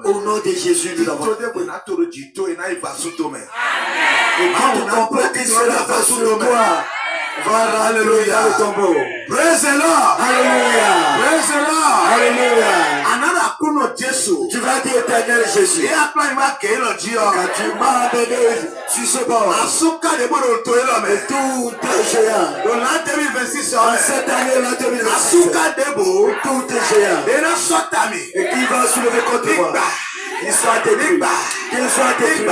Au nom de Jésus, nous avons. Et quand tu comprends que cela va sur le toit, va alléluia le tombeau. Praise the Lord. Alléluia. Praise the Lord. Alléluia. Another kuno Jésus. Tu vas dire éternel Jésus. Et après il va qu'il le dit. Quand tu m'as amené sur ce bord. Asuka de bono toelo me. Tout est géant. Dans l'an 2026. En cette année, l'an 2026. Asuka debo. Tout est géant. Et la sotami. Et qui va soulever contre moi. Qu'il soit détruit. Qu'il soit détruit.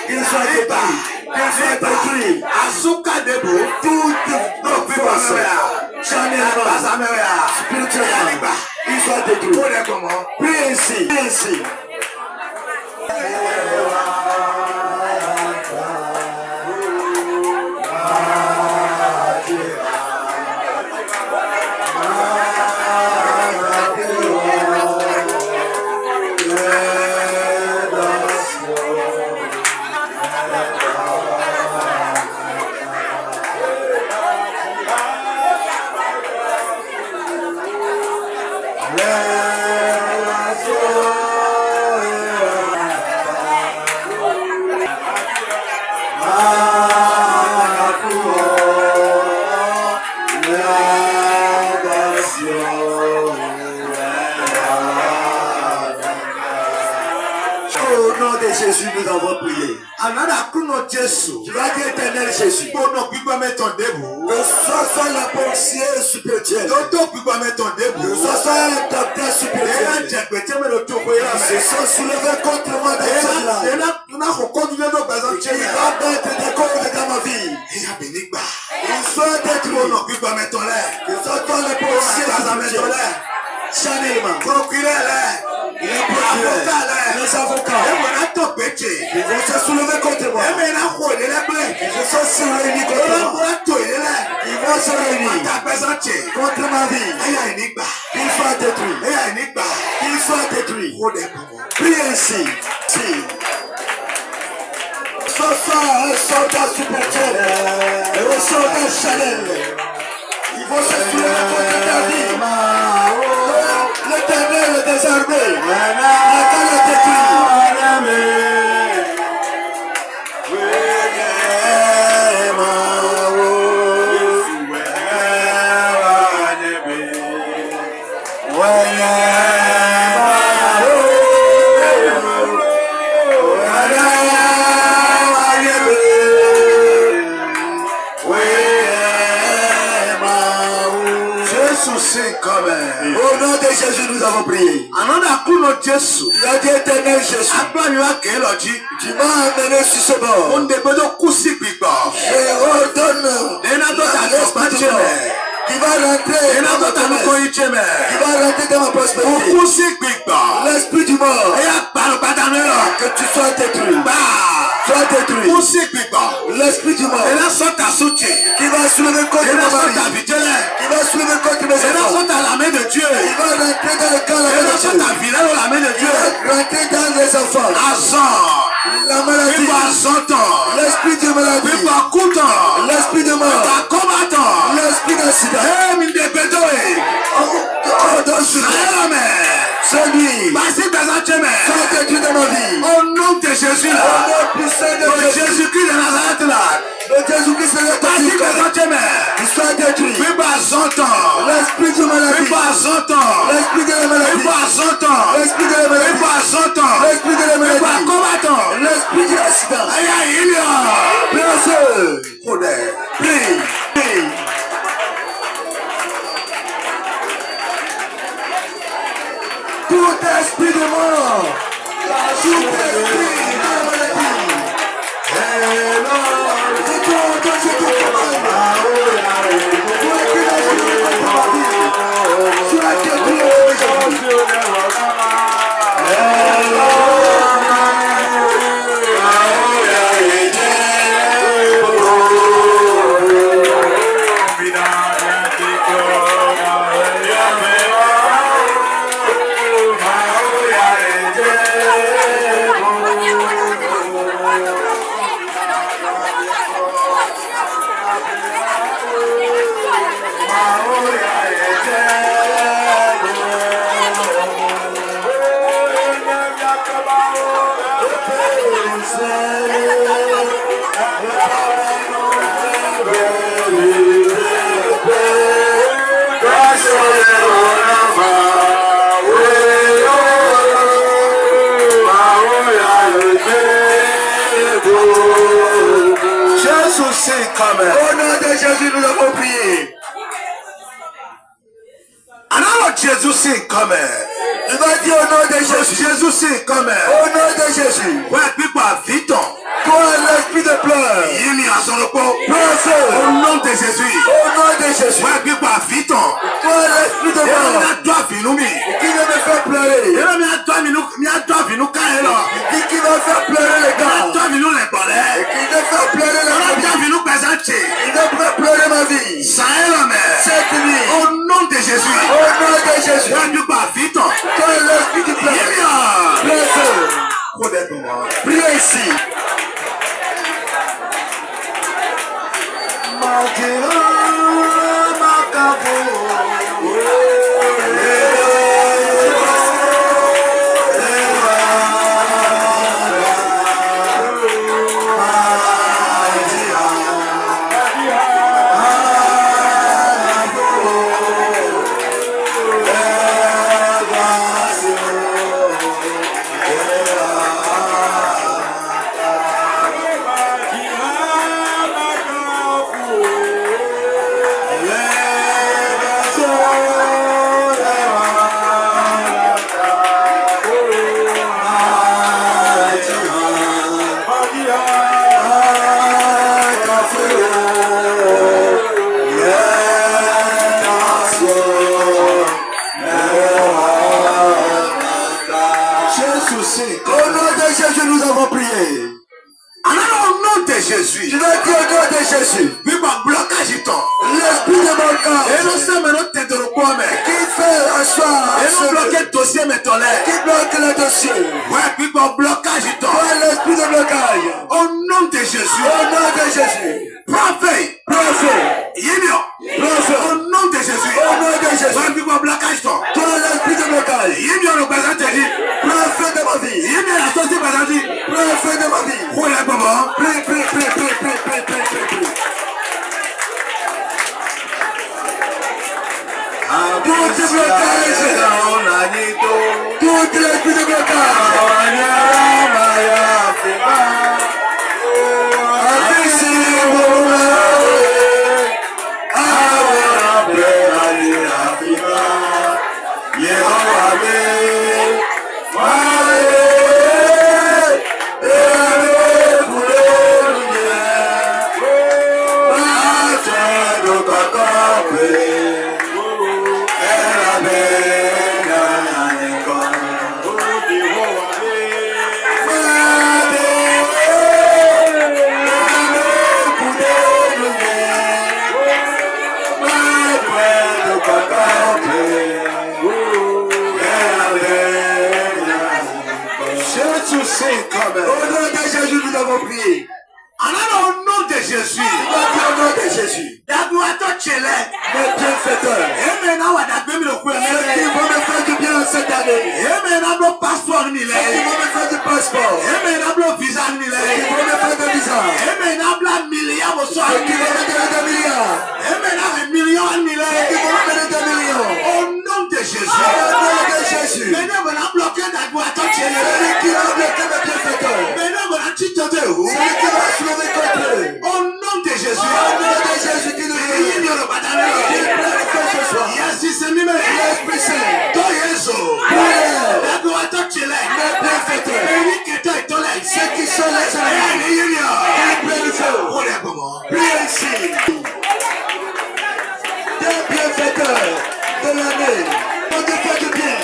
Qu'il soit détruit. Qu'il soit détruit. Asuka debo. Toute force. Spirituellement. Qu'il soit détruit. Prie ainsi. Prie ainsi. Jésus, nous avons prié. Tu vas dire éternel Jésus. Que ce soit la pensée spirituelle. Que ce soit un docteur spirituel. Se sont soulevés contre moi dans cela. Il va mettre des corps dans ma vie. Il soit détruit. Que ce soit les pensées spirituelles. Chanellement. Les avocats. Ils vont se soulever contre moi. Ils se sont réunis contre moi. Ils vont se réunir contre ma vie. Qu'il soit détruit. Qu'il soit détruit. Prie ainsi. Ce soit un soldat spirituel et un soldat Chanel. Ils vont se soulever contre ta vie. L'Éternel des armées. Attends le détruit. Au nom de Jésus, nous avons prié. Tu as dit éternel Jésus. Tu m'as amené sur ce bord. Je ordonne l'esprit du mort qui va rentrer dans ma prospérité. L'esprit du mort. Que tu sois détruit. Sois détruit. L'esprit du mort. Qui va soulever contre ma mari. Qui va soulever contre mes enfants. Il va rentrer dans le camp de la main de Dieu. Il va rentrer dans les enfants. La maladie. L'esprit de maladie. L'esprit de mort. L'esprit d'accident. Celui. Sois détruit dans ma vie. Au nom de Jésus là. Au nom puissant de Jésus-Christ de Nazareth là. Le Jésus-Christ de Nazareth. Il soit détruit. L'esprit de maladie. L'esprit de la maladie. L'esprit de la maladie. L'esprit de la maladie. L'esprit de l'accident. Prie. Tout esprit de mort. Tout esprit de maladie. Au nom de Jésus, nous avons prié. Alors Jésus c'est comme. Tu vas dire au nom de Jésus. Jésus c'est comme. Au nom de Jésus. Ouais, puis pas vite. Toi, l'esprit de pleurs. Il y a son repos. Au nom de Jésus. Au nom de Jésus. Ouais, puis pas vite. Toi, l'esprit de pleurs. Qui veut me faire pleurer. Qui va faire pleurer les gars. Qui veut faire pleurer la famille. Il veut faire pleurer ma vie. Cette nuit. Au nom de Jésus. Au nom de Jésus. Ouais, puis pas vite. Toi, l'esprit de pleurs. Priez ici. Au nom de Jésus, nous avons prié. Alors au nom de Jésus. Tu vas dire au nom de Jésus. L'esprit de mon corps. Qui fait asseoir. Qui bloque le dossier. Toi, l'esprit de blocage. Au nom de Jésus. Au nom de Jésus. Prophète. Au nom de Jésus. Au nom de Jésus. Toi, l'esprit de blocage. Prophète de ma vie. Prophète de ma vie. Prie. Tout est blocage. Tout l'esprit de blocage. Au nom de Jésus, nous avons prié. Alors au nom de Jésus. Au nom de Jésus. Mes bienfaiteurs. Ceux qui vont me faire du bien cette année. Ceux qui vont me faire du passeport. Ceux qui vont me faire du visa. Ceux qui vont me donner des milliards. Ceux qui vont me donner des millions. Au nom de Jésus. Au nom de Jésus. Celui qui va bloquer mes bienfaiteurs. Celui qui va soulever contre eux. Au nom de Jésus. Au nom de Jésus qui nous dit. Il pleure ce soir. L'Esprit Saint. Mes bienfaiteurs. Ceux qui sont les amis. Qui pleurent le feu. Priez ici. Des bienfaiteurs de l'année. Pour te faire du bien.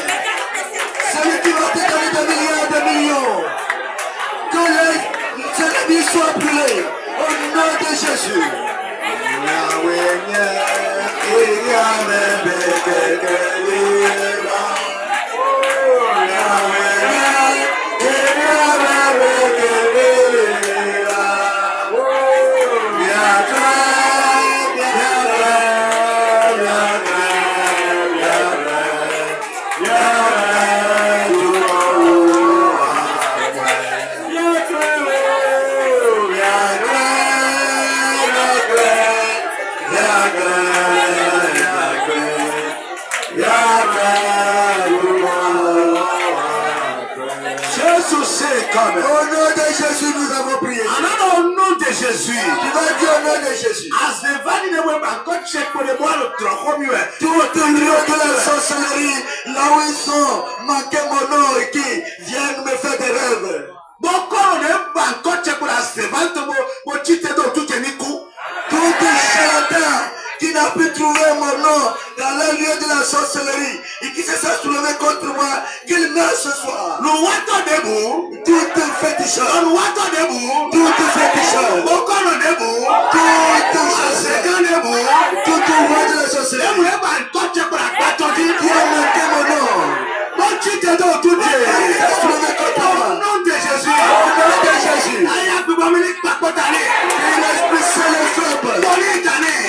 Celui qui va te donner des milliards, des millions. Que les vies soient brûlées. Au nom de Jésus. c'est comme. Au nom de Jésus, nous avons prié. Alors au nom de Jésus. Tu vas dire au nom de Jésus. Tout le lieu de la sorcellerie, là où ils sont, manquez mon nom et qui viennent me faire des rêves. Tout charlatan qui n'a pu trouver mon nom dans le lieu de la sorcellerie et qui se sont soulevés contre moi, qu'il meure ce soir. Tout féticheur. Tout féticheur. Tout roi de la sorcellerie. Qui a manqué mon nom. Au nom de Jésus. Au nom de Jésus. Et l'esprit saint le frappe.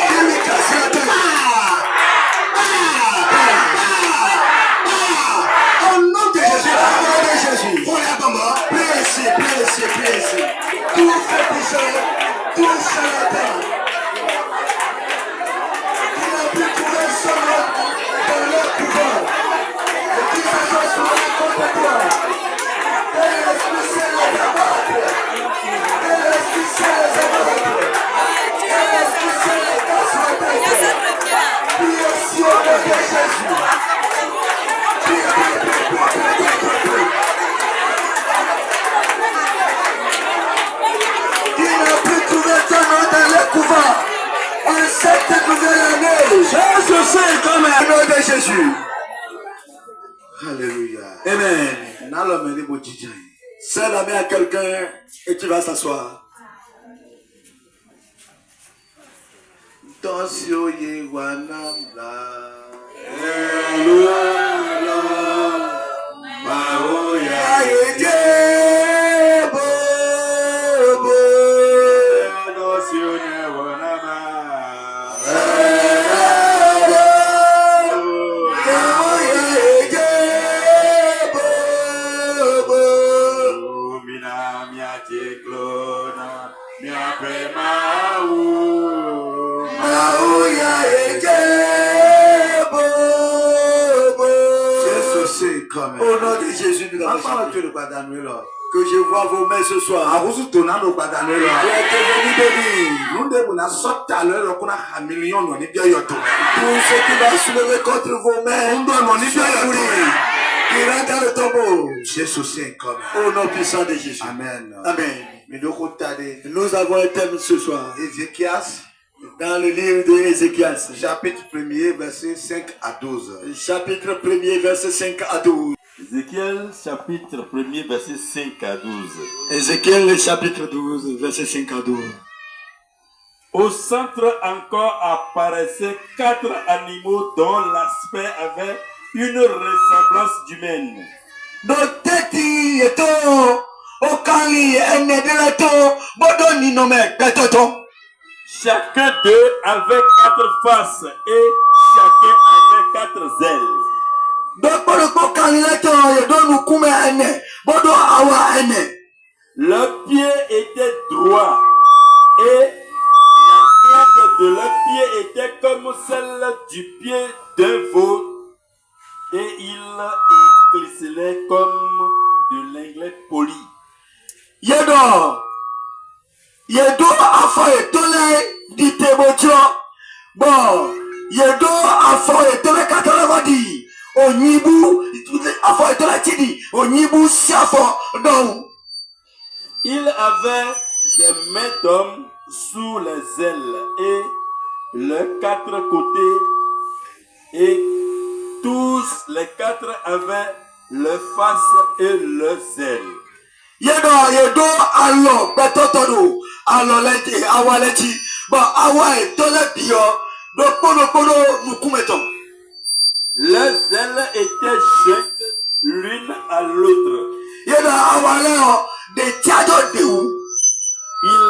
Il lui casse la tête. Au nom de Jésus. Au nom de Jésus. Priez ici. Tout féticheur, tout charlatan qui n'a pu trouver son nom dans leur pouvoir et qui se sont soulevés contre toi. Que l'esprit saint les abattre. Que l'esprit saint les abattre. Que l'esprit saint les casse la tête. Priez ici au nom de Jésus. Priez. Il n'a pu trouver ton nom dans le couvent. En cette nouvelle année. Jésus, c'est comme. Au nom de Jésus. Alléluia. Amen. Serre la main à quelqu'un et tu vas s'asseoir. Tonsio Yewanamla. Au nom de Jésus, nous avons chanté. Que je vois vos mains ce soir. Vous êtes venu bénir. Tout ce qui va soulever contre vos mains, qui rentre dans le tombeau. Au nom puissant de Jésus. Amen. Amen. Nous avons un thème ce soir. Ézéchias, dans le livre de Ézéchias, chapitre 1er, versets 5 à 12. Chapitre 1er, verset 5 à 12. Ézéchiel, chapitre 1er, verset 5 à 12. Ézéchiel, chapitre 12, verset 5 à 12. Au centre encore apparaissaient 4 animaux dont l'aspect avait une ressemblance d'humaine. Chacun d'eux avait 4 faces et chacun avait 4 ailes. Leurs pieds étaient droits et la plante de leurs pieds était comme celle du pied d'un veau et ils éclaircelaient comme de l'inglet poli. Yedo afọ etole di tebojo bo yedo afọ etole katalabadi onyibu afọ etole tidi onyibu si afọ don. Il avait des mains d'homme sous les ailes et les 4 côtés et tous les 4 avaient leurs faces et leurs ailes. Yedo alo betotodo alo leti awaleti ba awai tole bio do pono nukumeto. Les ailes étaient jointes l'une à l'autre. Yedo awaleo de tiado deu. Il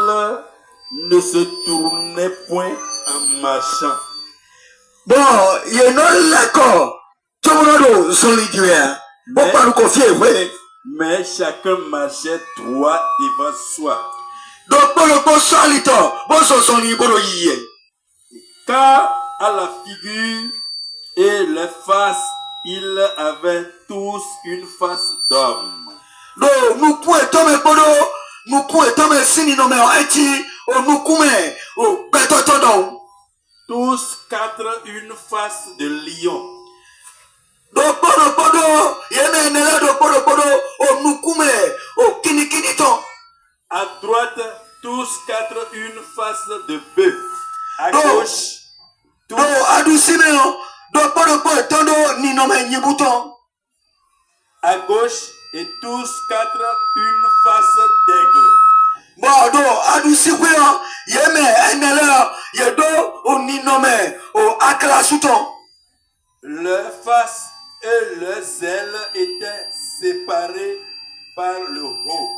ne se tournait point en marchant. Bon, yeno leko tomono solidia. Bon paru confie we. Mais chacun marchait droit devant soi. Car à la figure et les faces, ils avaient tous une face d'homme. nous pouvons tomber podo, nous pouvons tomber sini no me eti, nous pouvons betotondo. Tous quatre une face de lion. Do podo, yeme nela do podo, nous pouvons kini ton. À droite, tous quatre une face de bœuf. À gauche, tous adoucimeo, do podo tondo ni no me nyibuton. à gauche et tous quatre une face d'aigle. Bon, do adoucimeo, yeme enela, yedo o ni no me o akla suton. Leurs faces et leurs ailes étaient séparées par le haut.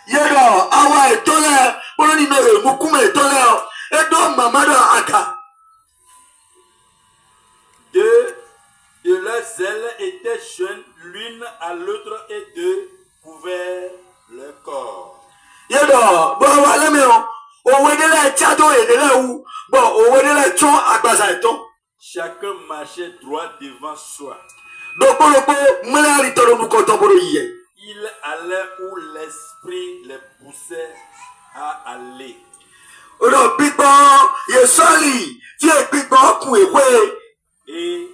Yedo awa etole, polo ni no mukume etole, edo mamado aka. Deux de leurs ailes étaient jointes l'une à l'autre et deux couverts le corps. Yedo bo wale me o wedele chado edele wu, bo o wedele chon agbaza eton. Chacun marchait droit devant soi. Do polo po mele ri toro mu ko ton boro yiye. Il allait où l'esprit les poussait à aller. Odo bigbo ye soli, ti e bigbo ku ewe. Et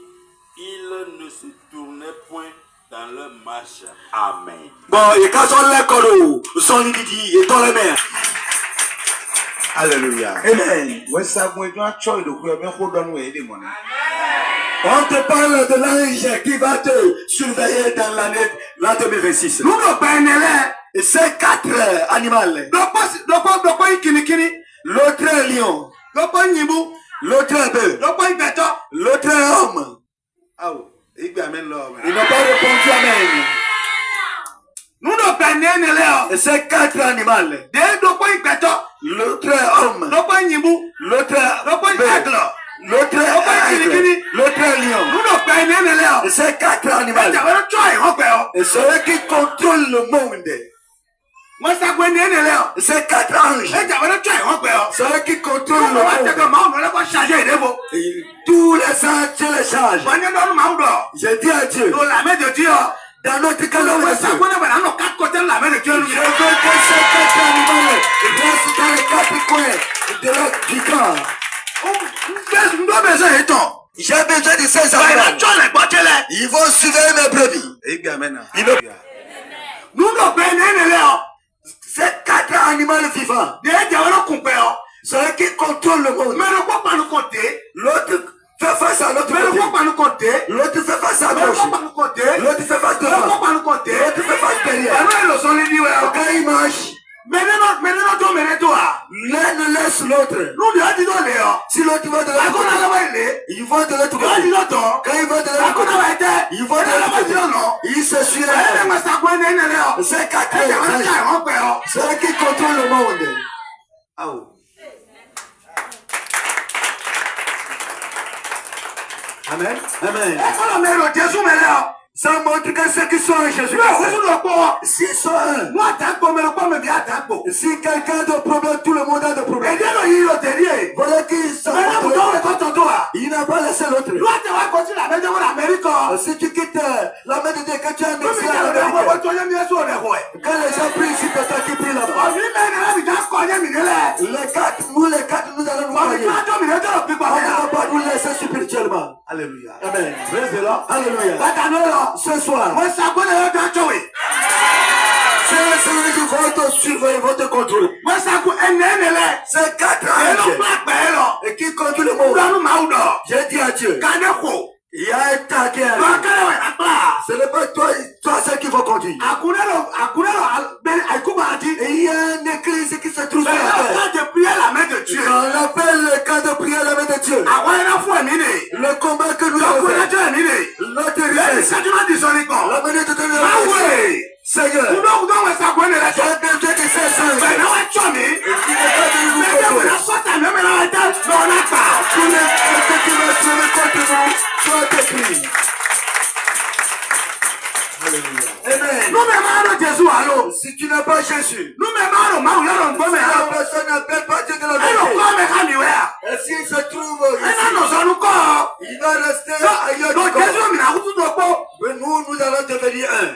ils ne se tournaient point dans leur marche. Amen. Bon, e ka so le koro, so ni didi e ton le mer. Alléluia. Amen. Ouais, ça, moi, je dois choisir de quoi, mais faut donner des monnaies. On te parle de l'ange qui va te surveiller dans l'année 2026. Nous ne prenons et c'est quatre animaux. D'où kini, l'autre est lion, l'autre est bœuf, l'autre est homme. Ah, il y a même l'homme. Il n'a pas répondu amen. Nous ne prenons et c'est quatre animaux. L'autre est homme, l'autre est bœuf. L'autre est lion. Et c'est quatre animaux. Et celui qui contrôle le monde. Et c'est quatre anges. Celui qui contrôle le monde. Et tous les anges les charges. J'ai dit à Dieu. Dans notre calendrier. Je veux que ces quatre animaux restent dans les quatre coins du camp. J'ai besoin de ces animaux. Ils vont surveiller mes brebis. Nous ne prenons ces quatre animaux vivants. Ceux qui contrôlent le monde. L'autre fait face à l'autre côté. L'autre fait face à gauche. L'autre fait face devant. L'autre fait face derrière. Quand ils marchent, l'un ne laisse l'autre. Si l'autre va de l'autre côté, il va de l'autre côté. Quand il va de l'autre côté, il va de l'autre côté. Il se suit. C'est quatre anges. C'est eux qui contrôlent le monde. Ah oui. Amen. Amen. Ça montre que ceux qui sont en Jésus. S'ils sont un. Si quelqu'un a de problème, tout le monde a de problème. Voilà qui sont. Il n'a pas laissé l'autre. Si tu quittes la main de Dieu, que tu es un quand les gens prient ici, c'est toi qui prie là-bas. Les quatre, nous allons nous croyer. On ne va pas nous laisser spirituellement. Alléluia. Amen. Alléluia. Ce soir, c'est celui qui va te surveiller, va te contrôler. C'est quatre anges et qui contrôle le monde. J'ai dit à Dieu, il y a un tas qui arrive. Ce n'est pas toi seul qui va conduire. Et il y a une église qui se trouve sur la terre. On appelle le cas de prière la main de Dieu. Le combat que nous avons fait. Notre richesse. La manière de donner la richesse. Seigneur. J'ai besoin de ces saints. Et qui n'est pas de nous contrôler. Tous les qui vont se lever contre nous soient détruits. Alléluia. Si tu n'as pas Jésus, si la personne n'appelle pas Dieu de la vérité, et s'il se trouve ici, il va rester ailleurs du corps. Mais nous allons devenir un.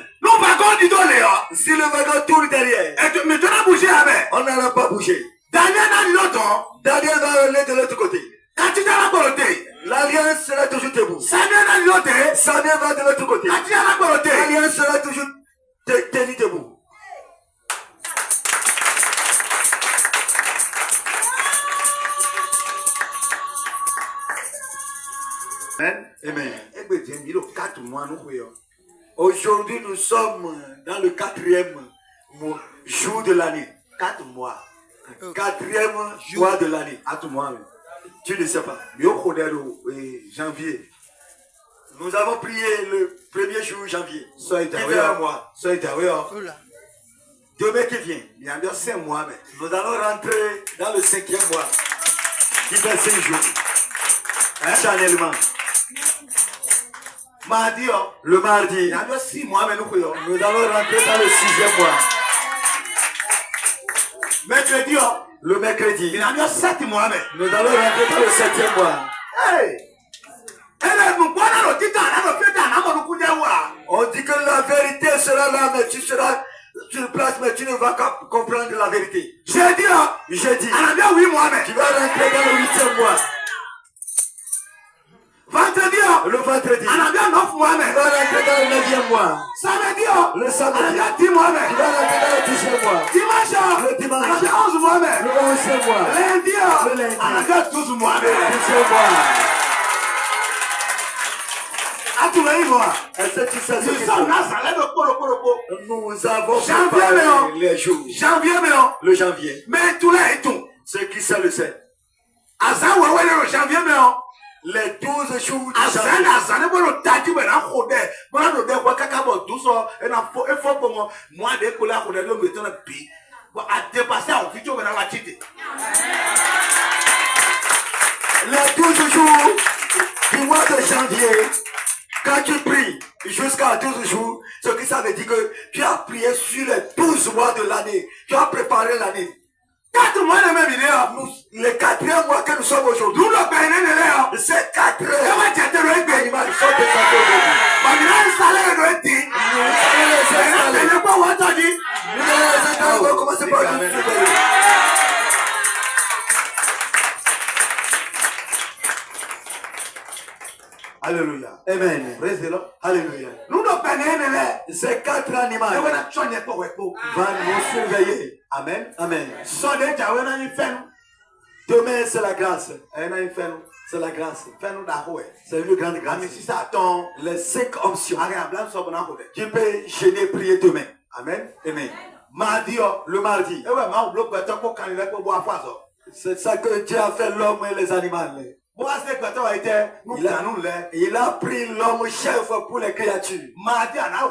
Si le wagon tourne derrière, mais tu as bougé avec. on n'allait pas bouger. Daniel n'a dit l'autre. Daniel va aller de l'autre côté. Quand tu as la coroté. L'alliance sera toujours debout. Samuel n'a dit l'autre. Samuel va de l'autre côté. Quand tu as la coroté. L'alliance sera toujours tenue debout. Amen. Aujourd'hui, nous sommes dans le 4e jour de l'année. 4 mois. 4e mois de l'année. Tu ne sais pas. Janvier. Nous avons prié le 1er jour janvier. Soyez Qui fait un mois. Demain qui vient. Il y a bien 5 mois. Nous allons rentrer dans le 5e mois. Qui fait 5 jours. Channellement. Mardi, Le mardi. il y a bien 6 mois. Nous allons rentrer dans le 6e mois. Mercredi, Le mercredi. il y a bien 7 mois. Nous allons rentrer dans le 7e mois. Hey! On dit que la vérité sera là, mais tu seras sur place, mais tu ne vas pas comprendre la vérité. J'ai dit, J'ai dit, il y a bien 8 mois. tu vas rentrer dans le 8e mois. Vendredi, Le vendredi, il y a bien 9 mois. tu vas rentrer dans le 9e mois. Samedi, Le samedi, il y a 10 mois. tu vas rentrer dans le 10e mois. Dimanche, Le dimanche, il y a 11 mois. le 11e mois. Lundi, Le lundi, il y a bien 12 mois. le 12e mois. Est-ce que tu sais ce Nous que sommes c'est? là, ça lève le polo. Nous avons Janvier, préparé mais les jours. Janvier, Le janvier. mais tout là et tout. Ceux qui savent le sait. Asa wewe le janvier, mais Les 12 jours du asa janvier. na asa ne bolo tati be na khode. Bona no de kwa kaka bo duso e na fo e fo bongo moi de ko la khode le meto na bi. Bo a dépasser en futur be na la tite. Les 12 jours du mois de janvier, quand tu pries jusqu'à 12 jours, ce qui ça veut dire que tu as prié sur les 12 mois de l'année. Tu as préparé l'année. 4 mois de même idée. Le 4e mois que nous sommes aujourd'hui, Nous le payons le c'est 4 e heures. wa tete le egbe. Animal, ils sont descendus aujourd'hui. Ba mi na installer le eti. Nous allons les E na installer. tele ko wa todi. Nous allons les installer. On va commencer par le Alléluia. Amen. Praise the Lord. Alléluia. Nous le payons le. Ces 4 E animaux wa na chonye ko we ko. vont nous surveiller. Amen. Amen. Sonne jawe na ifenu. Demain, c'est la grâce. E na ifenu. C'est la grâce. Fenu da ho e. C'est une grande Ami grâce. si sa ton. Les 5 options. Ari ablam so bona ho de. Tu peux gêner, prier demain. Amen. Amen. Mardi Le mardi, e we ma o block beto ko kan le ko bo afazo. c'est ça que Dieu a fait l'homme et les animaux. Bo ase beto wa ite nu kanu le. Il a pris l'homme chef pour les créatures. Mardi ana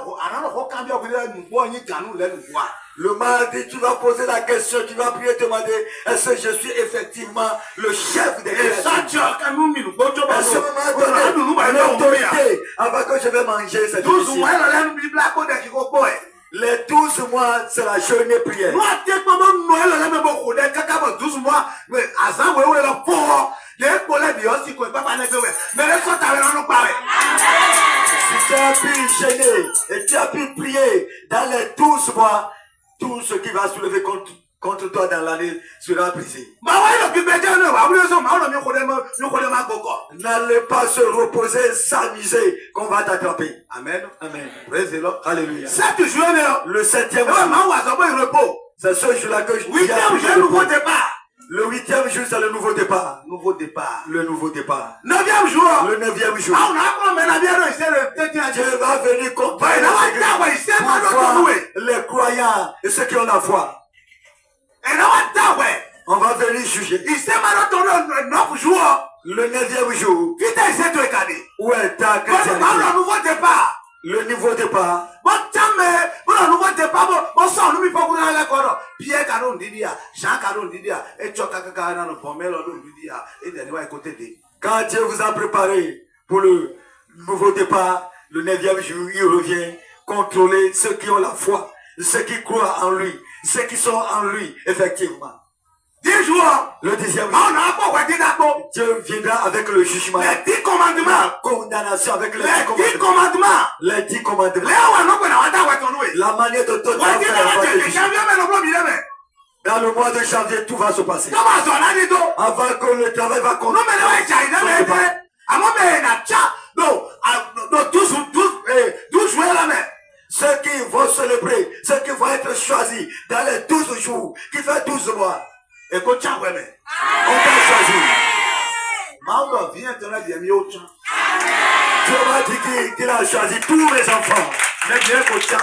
ko kan bi o bi le nu bo yin kanu le nu wa. Le mardi, tu vas poser la question, tu vas prier, demander, est-ce que je suis effectivement le chef des E sa créatures? cho kanu mi nu bo to ba À ce so. moment Nu ba donné, le o mo ya. l'autorité, avant que je vais manger cette 12 ici. mois le nu bi bla ko de ki ko bo e. Les 12 mois, c'est la journée prière. Nu ate ko mo no le me bo ko de kaka bo 12 mois. We asa we le fo. Le ko le bi o si ko pa pa ne we. Me le so ta we no pa we. Si tu as pu gêner et tu as pu prier dans les 12 mois, tout ce qui va soulever contre toi dans l'année sera brisé. Ma wa lo bi be je no wa wo so ma lo mi ko de ma koko. N'allez pas se reposer, s'amuser, qu'on va t'attraper. Amen. Amen. Praise the Lord. Alléluia. Cette journée, Le 7e ma jour, wa so bo repos. c'est ce jour-là que je dis. 8e jour nouveau départ. Le 8e jour, c'est le nouveau départ. Nouveau départ. Le nouveau départ. 9e jour. Le 9e jour. Ah, on a pas mais la bien c'est le petit Dieu va venir comprendre Ouais, là, ouais, c'est pas pour notre voir loué. les croyants et ceux qui ont la foi. Et là, on ouais. On va venir juger. Il s'est malheureusement 9 jours. Le 9e jour, Putain, il s'est tout écadé. où est ta Bon, chrétienté? le nouveau départ. Le nouveau départ. Bon, tiens, mais, bon, le nouveau départ, bon, ça, nous, il faut qu'on aille à l'école. Pierre Caron Didia, Jean Caron Didia, et Tchokaka Caron, Pomelo Didia, et Daniel côté de. Quand Dieu vous a préparé pour le nouveau départ, le 9e jour, il revient contrôler ceux qui ont la foi, ceux qui croient en lui, ceux qui sont en lui, effectivement. 10 jours. Le 10e On jour, n'a pas quoi dire d'accord. Dieu viendra avec le jugement, Les 10 commandements. la condamnation avec les 10 Les 10 commandements. commandements. Les 10 commandements. Les on n'a pas ton loué. La manière de te Ouais, Dans le mois de janvier, tout va se passer. Comment ça, on a dit tout? Avant que le travail va Non, mais là, il y a une idée. À moi, mais, non, 12 juin, là, mais. Ceux qui vont célébrer, ceux qui vont être choisis dans les 12 jours, qui fait 12 mois. Et qu'on tient, ouais, mais. On va choisir. Maman, viens, tu as bien mis au tient. Dieu m'a dit qu'il a choisi tous les enfants. Mais bien qu'on tient.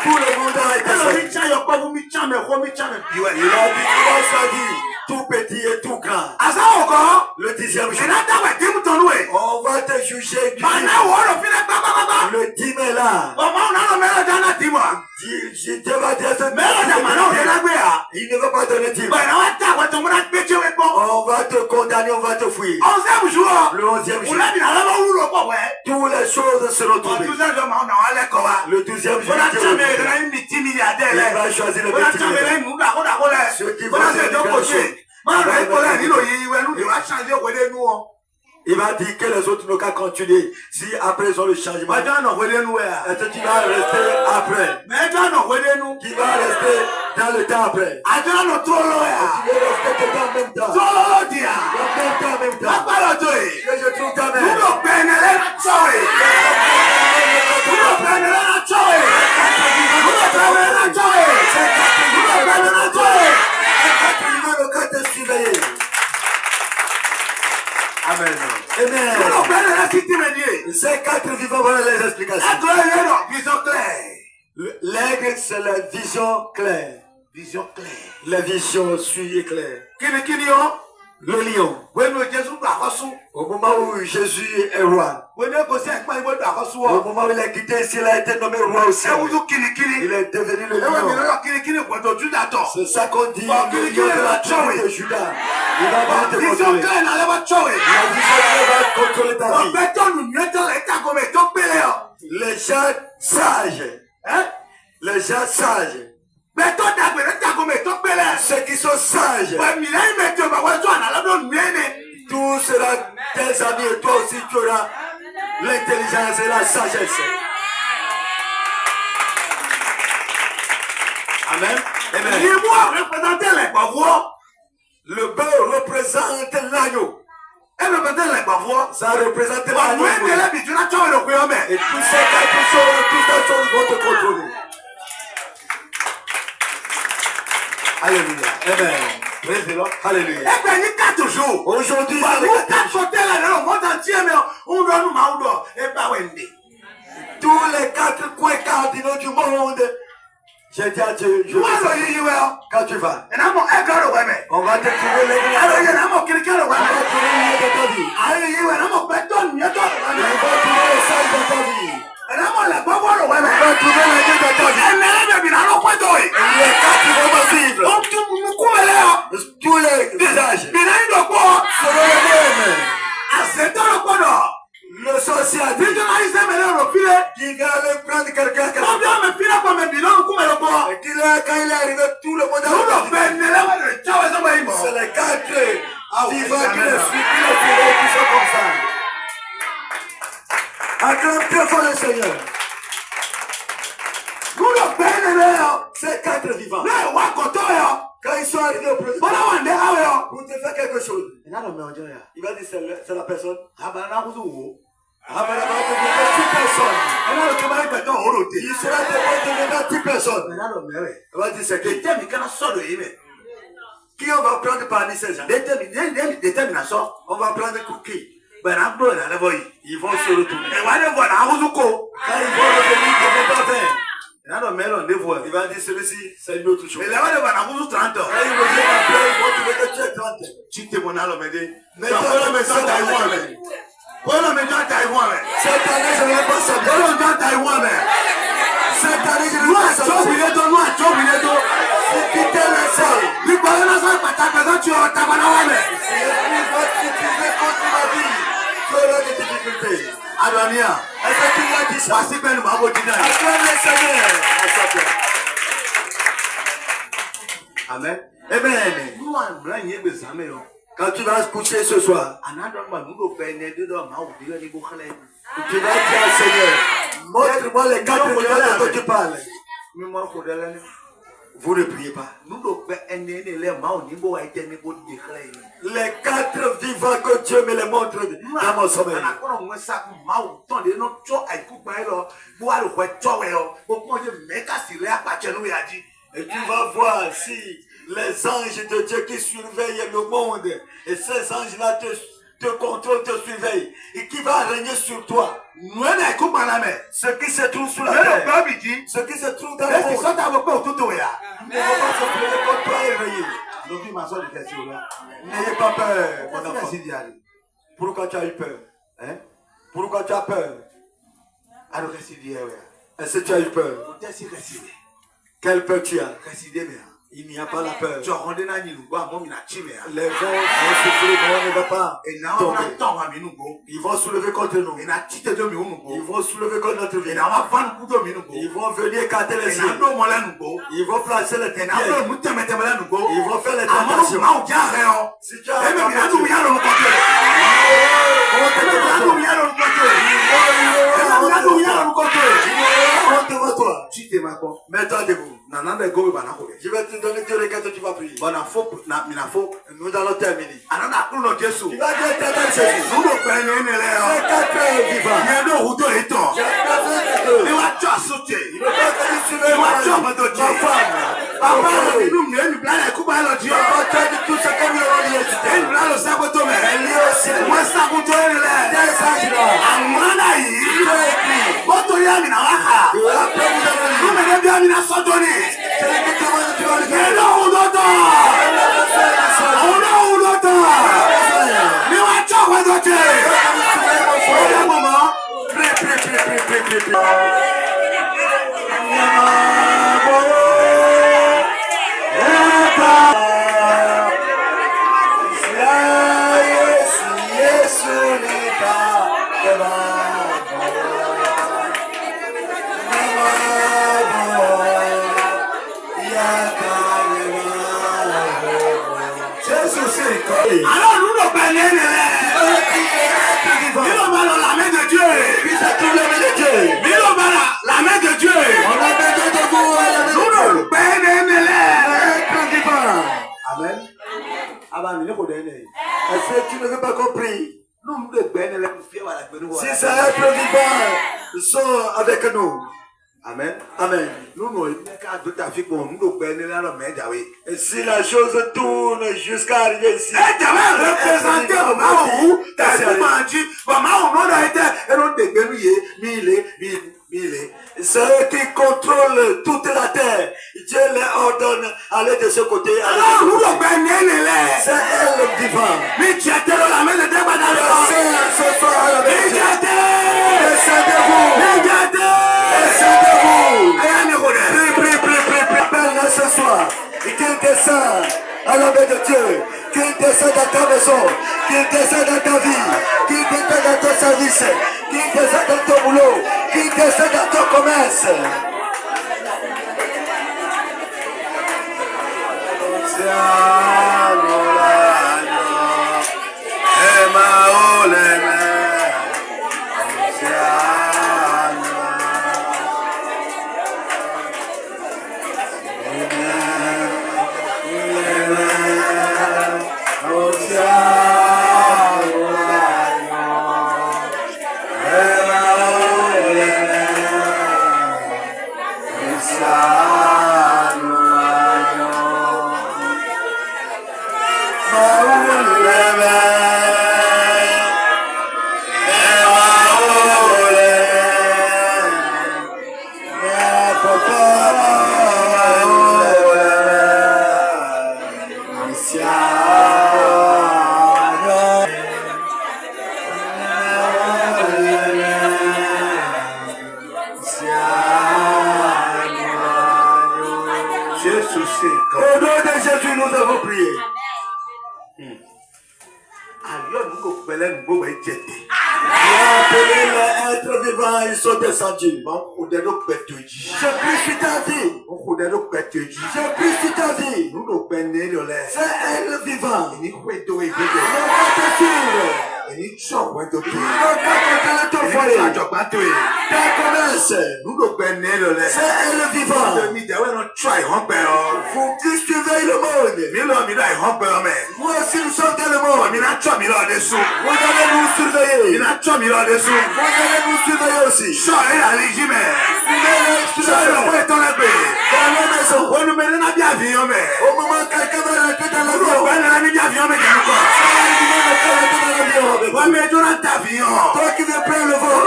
Tout le monde a été Alors, choisi. il tient, il n'y a pas vous, il tient, mais il tient, mais. Il a dit qu'il a choisi tout petit et tout grand. À ça encore? Le 10e jour. Et là, t'as ouais, dis-moi ton loué. On va te juger. Maintenant, on va finir, papa. Le 10 mai là. Maman, on a le meilleur dans la dis-moi. Dieu va dire ce Mais on a maintenant, on est là, il ne va pas donner 10 ben, on va t'en On va te condamner, on va te fouiller. 11e jour. Le 11e On jour. a dit, là, on l'a pas, ouais. Toutes les choses seront En tombées. 12e jour, on a allé, quoi. Le 12e jour. On a Dieu jamais va eu une petite milliardaire. Il va choisir le On a petit jamais milliardaire. eu une moula. Ceux qui On vont a fait faire deux des côtés. choses. Moi, on a école, nous, va changer au côté nous. Il va dire que les autres n'ont qu'à continuer. Si après ils ont le changement, Mais toi, non, côté nous, est-ce que tu vas rester après? mais toi, non, côté nous. Qui va rester dans le temps après? Ah, toi, non, trop loin. Tu veux rester dedans en même temps. Trop loin, dia. En même temps. Pas le toi. Que je trouve ta Nous, mère. le pénélé, la tchoé. Nous, le pénélé, la tchoé. Nous, le pénélé, la tchoé. Nous, le pénélé, la tchoé. Amen. Nous, le Amen. pénélé, la cité médiée. Ces 4 vivants, voilà les explications. La tchoé, non, vision claire. L'aigle, c'est la vision claire. Vision claire. La vision suit et claire. Qui dit, oh? Le lion. Oui, nous, Jésus, nous, Au moment où Jésus est roi, oui, nous, aussi, avec moi, il va nous, au moment où il a quitté ici, il a été nommé roi aussi. et vous, kini. Il est devenu le Eh ouais, mais lion. là, kini, quoi, donc, tu t'attends. C'est ça qu'on dit, Bon, le lion de la tribu de Judas. Il va venir te Vision contrôler. claire, n'allez pas tchoé. La vision claire va contrôler ta Donc, vie. mettons, nous, mettons, les tas comme ils ont payé. Les gens sages, Hein? les gens sages, Mettons, t'as les tas comme ils ont payé. ceux qui sont sages, Ouais, mais là, ils mettent, bah, ouais, toi, on a la donne, mais, tout sera tes amis et toi aussi tu auras l'intelligence et la sagesse. Amen. Amen. dis-moi, représentez les bavois. Le bœuf représente l'agneau. Elle représente les bavois. Ça représente Ouais, l'agneau. mais là, tu n'as pas le courant, mais. Et tous ces quatre choses, toutes ces choses vont te contrôler. Alléluia. Amen. Praise the Lord. Alléluia. Eh ben, il y a 4 jours. Aujourd'hui, Bah, c'est nous, le 4 côtés, là, dans le monde entier, mais on doit nous maudre. Et bah, ouais, tous les 4 coins cardinaux du monde. J'ai dit à Dieu, je Moi, veux ça. je dis, ouais. Quand tu vas, Et là, mon école, ouais, mais. on va te trouver l'église. Alors, il y a un mot qui est le On va ouais. trouver le lieu de ta vie. Alors, il y a un mot qui est le On va trouver le sage de ta vie. et là, mon la bavois, le ouais, On mais. va trouver le lieu de ta vie. Et mais là, mais, là, on peut doyer. Les 4 vont me suivre. Donc, tu nous couvres là. Tous les visages Mais là, il doit quoi? seront les mêmes. À 7 ans, le quoi, Le sorcier a si tu dit n'as eu ça, mais là, on file. qu'il allait prendre quelqu'un qui Combien me file comme un bilan, on couvre le quoi? et qu'il a, quand il est arrivé, tout le monde a Nous, le peine, là, ouais, le tchao, ça va y C'est mort. les 4 oui, vivants qui amen. le suivent, qui le suivent, qui sont comme ça. Acclame très fort le Seigneur. Nous, le peine, là, Ces 4 vivants, là, on va compter, là. quand ils sont arrivés au président, Voilà, on est là, là. pour te faire quelque chose, Et là, on met en dieu, là. il va dire c'est la personne. Ah, ben là, vous ouvrez. Ah, mais là, on va te dire 10 personnes. Et là, le travail, maintenant, on rote. Il sera témoin de 10 personnes. Mais là, le mais, On va dire c'est qui. détermination de aimer. Qui on va prendre parmi ces gens? Détermination. On va prendre pour qui? Ben, là, bon, là, là, Ils vont se retourner. et voilà, voilà, vous ouvrez. Quand ils vont revenir, ils ne vont pas faire. Et là, le mais, on dévoile. Il va dire celui-ci, c'est une autre chose. Et là, voilà, vous ouvrez 30 ans. Quand ils reviennent après, ils vont trouver que tu es 30. Tu t'es mon âme, mais dit. Mais Mais toi, la maison c'est Taïwan, la mais. Voilà, mais dans Taïwan, mais. Cette année, je ne vais pas savoir. Voilà, dans Taïwan, mais. Cette année, je ne Nous, vais à pas savoir. Tchobineto, nous, à Tchobineto. Si quitter la salle, Nous, par exemple, ça, pas ta maison, tu as ta banane, mais. si l'ennemi va t'utiliser contre ma vie, tu auras des difficultés. Adonia. Est-ce que tu l'as dit ça? Voici que nous m'avons dit. Acclame le Seigneur. Amen. Amen. Nous, on blanc, il y a des amis, là. Quand tu vas se coucher ce soir, Nous, tu vas dire au Seigneur, montre-moi les 4 millions dont tu parles. Vous ne priez pas. Les 4 vivants que Dieu me les montre dans mon sommeil. Et tu vas voir si les anges de Dieu qui surveillent le monde, et ces anges-là te contrôlent, te surveillent, et qui va régner sur toi. Ce qui se trouve sous la terre, ce qui se trouve dans le monde, ne va pas se trouver contre toi et régner. N'ayez pas peur, mon enfant. Pourquoi tu as eu peur? Hein? Pourquoi tu as peur? Est-ce que tu as eu peur? Quelle peur tu as? Il n'y a pas la peur. Les vents vont souffler, mais on ne va pas tomber. Ils vont soulever contre nous. Ils vont soulever contre notre vie. Ils vont venir écarter les yeux. Ils vont placer les pieds. Ils vont faire les tentations. Si tu as mets-toi debout. Je vais te donner 2 requêtes que tu vas prier. Nous allons terminer. Tu vas dire Jésus. C'est 4 vivants. Est-ce que tu ne veux pas compris? Si ces êtres vivants sont avec nous. Amen. Amen. Et si la chose tourne jusqu'à arriver ici, c'est eux qui contrôlent toute la terre. Dieu les ordonne aller de ce côté. C'est elle le divin. Appelle-le ce soir. Et qu'il descende à la main de Dieu. Qu'il descende dans ta maison. Qu'il descende dans ta vie. Qu'il descende dans ton service. Qu'il descende dans ton boulot. Qu'il descende dans ton commerce. Au nom de Jésus, nous avons prié. Les êtres vivants, ils sont descendus. Je prie sur ta vie. Je prie sur ta vie. C'est elle vivant. Il va te suivre. Il va te ton foyer. Ta commerce. C'est elle vivant. Moi aussi, nous sommes dans le monde. Vous allez nous surveiller. Vous allez nous surveiller aussi. Dans la maison. Au moment où quelqu'un va rentrer dans l'avion. Toi qui veux prendre le vol.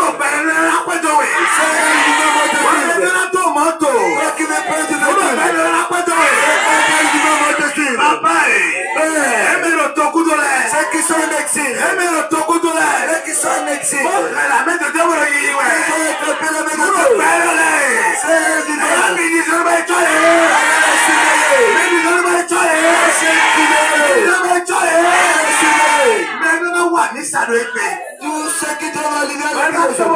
Toi qui veux prendre du ceux qui sont en exil. Ceux qui sont en exil. Tous ceux qui doivent arriver à la prison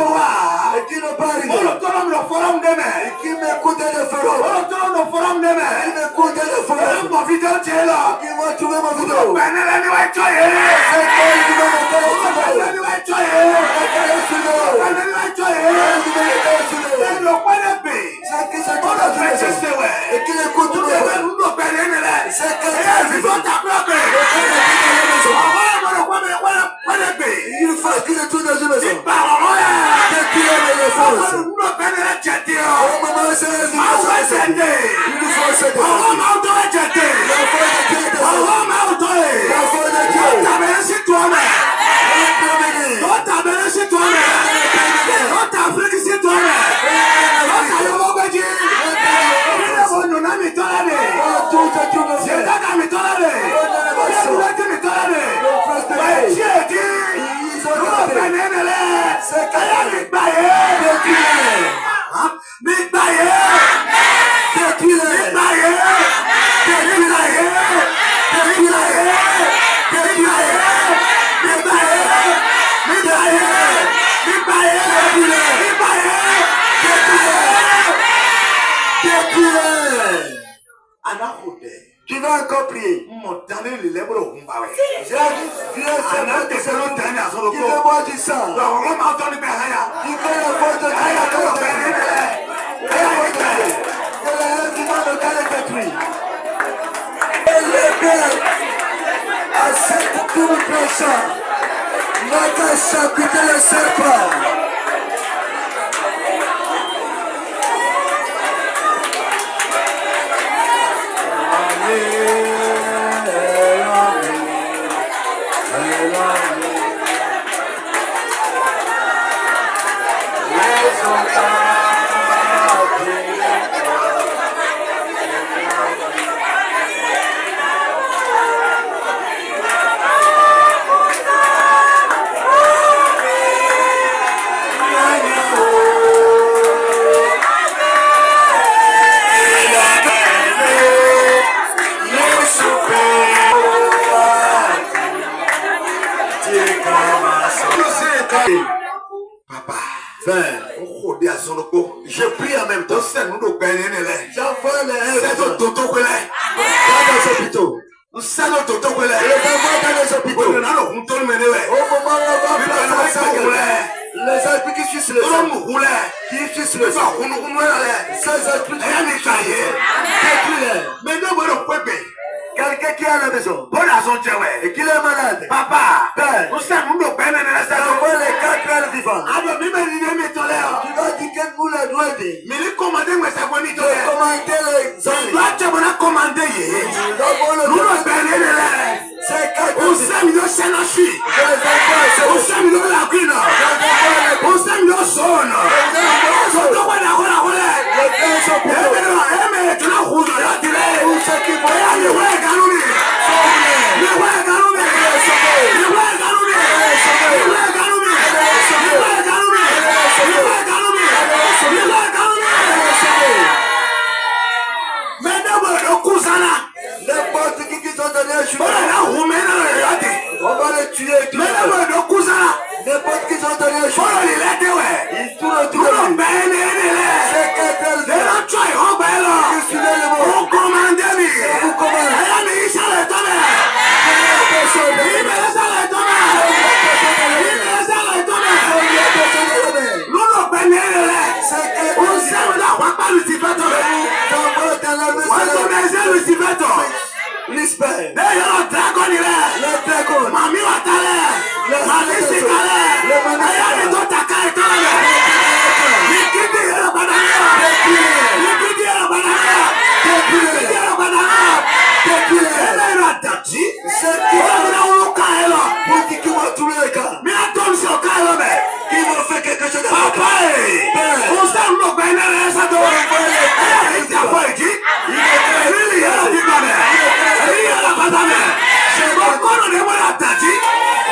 et qui n'ont pas arrivé, et qui m'écoutent le forum, qui m'écoutent le forum, qui vont trouver ma vidéo. Et qui l'écoutent le il faut qu'il retourne dans une maison. Tu vas encore prier. Qui veut boire du sang. Qui veut la voix de Dieu. À cette double pression, n'a qu'à chapitre le serpent. Papa, je prie en même temps. J'envoie les dans les hôpitaux. Les envoie dans les hôpitaux. Au moment où on va les esprits qui sucent le sang, qui sucent le sang, ces esprits détruis-les. Quelqu'un qui est à la maison et qui est malade, Papa, Père, on voit les 4 ailes vivantes. Tu vas dire que vous les doigts de commander les n'importe qui sont donnés à on va les tuer. N'importe qui sont donnés à ils tournent autour de lui. C'est qu'elle vous commandez. Lisbeth. Ne yɔrɔ dragon ni rɛ. Le dragon. Mami wa ta rɛ. Mami si ka rɛ. Eya ni to ta ka ye to rɛ. Ni kiti yɛrɛ bana rɛ. Ni kiti yɛrɛ bana rɛ. Kiti yɛrɛ bana rɛ. Ele yɛrɛ dati. Ora mina wolo ka ye lɔ. Pour qui va trouver le cas. Mina tɔn sɛ o ka ye lɔ mɛ. Qui va faire quelque chose de Papa ye. O sɛ n lɔ gbɛ ne yɛrɛ sa to. Eya ni ja fɔ ye ji. Eli yɛrɛ ti ba mɛ. Eli yɛrɛ bata mɛ. O kɔnɔ de bɔra dati. O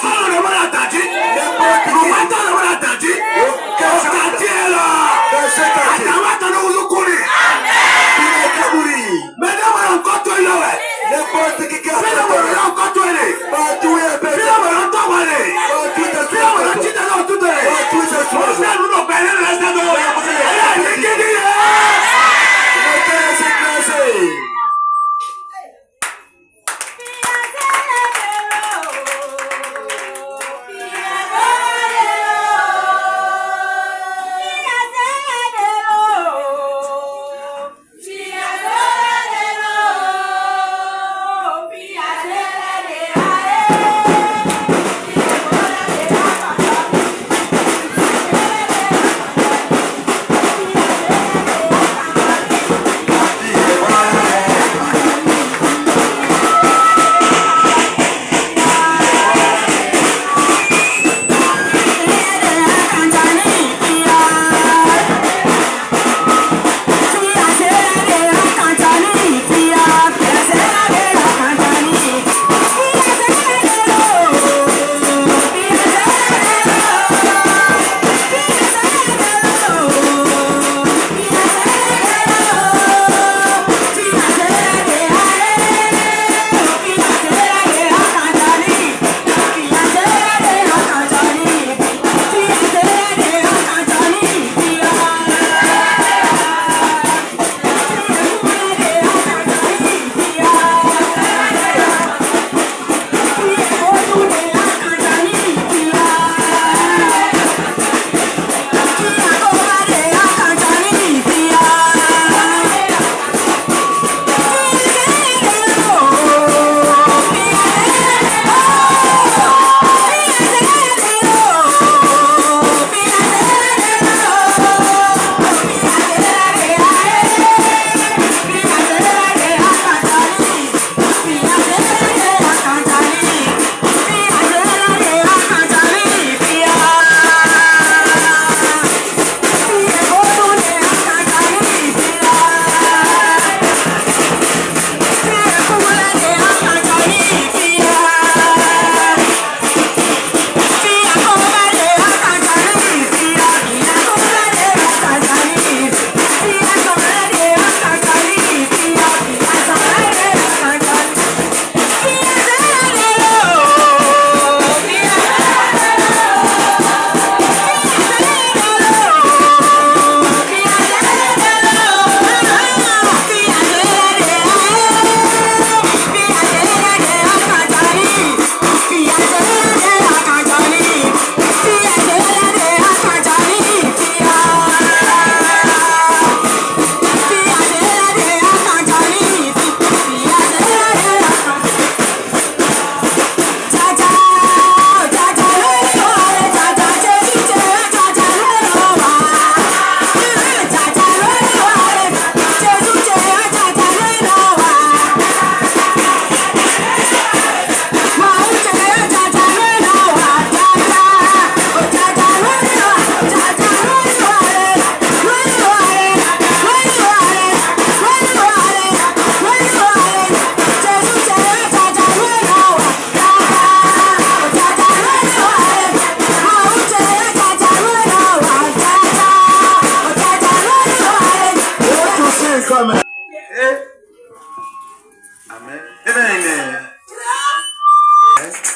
kɔnɔ de bɔra dati. Rumata de bɔra dati. Dati yɛ lɔ. A jama tɔ ne wusu kuri. Mɛ ne bɔra n kɔ to yɛ wɛ. Fɛnɛ bɔra n kɔ to yɛ. Fɛnɛ bɔra n tɔ wɛ de. Fɛnɛ bɔra n ti tɛ n'o tu tɛ. O sɛ ninnu bɛɛ ne yɛrɛ sɛ to. Eya ni kiri yɛ.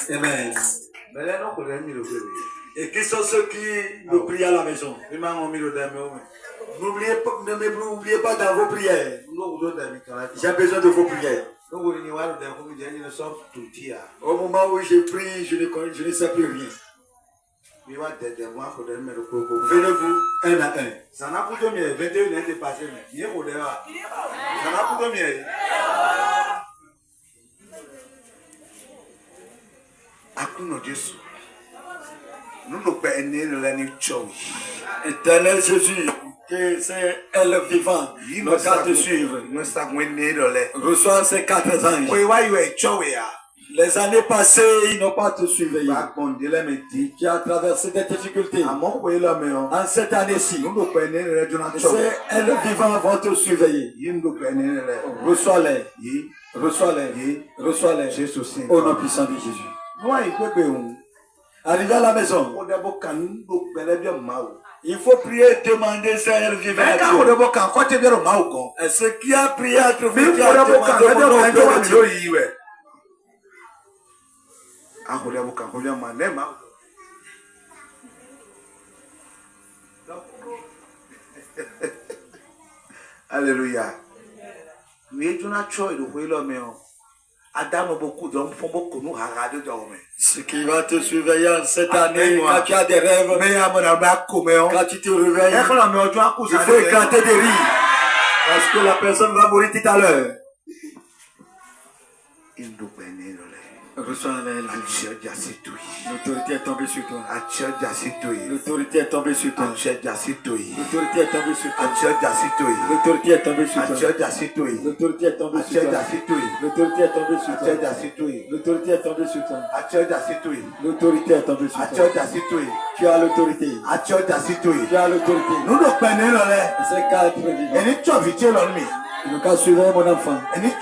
Amen. Et qui sont ceux qui nous prient à la maison? N'oubliez pas dans vos prières. J'ai besoin de vos prières. Au moment où je prie, je ne sais plus rien. Venez-vous un à un. Éternel Jésus, que c'est elle vivant, nos quatre suivent. Reçois ces quatre anges. Les années passées, ils n'ont pas te suivi. Tu as traversé des difficultés. En cette année-ci, c'est elles vivant vont te surveiller. Reçois-les. Reçois-les. Reçois-les. Au nom puissant de Jésus. Arrivé à la maison, il faut prier et demander si elle vivait. Est-ce qui a prié à trouver qui a demandé Dieu? Alléluia. Ce qui va te surveiller cette année, quand tu as des rêves, quand tu te réveilles, il faut éclater des rires. Parce que la personne va mourir tout à l'heure. Reçois l'autorité est tombée sur toi. L'autorité est tombée sur toi. L'autorité est tombée sur toi. L'autorité est tombée sur toi. L'autorité est tombée sur toi. L'autorité est tombée sur toi. L'autorité est tombée sur toi. L'autorité est tombée sur toi. Tu as l'autorité. Tu as l'autorité. C'est quatre vivants. Il ne peut surveiller mon enfant. Il ne peut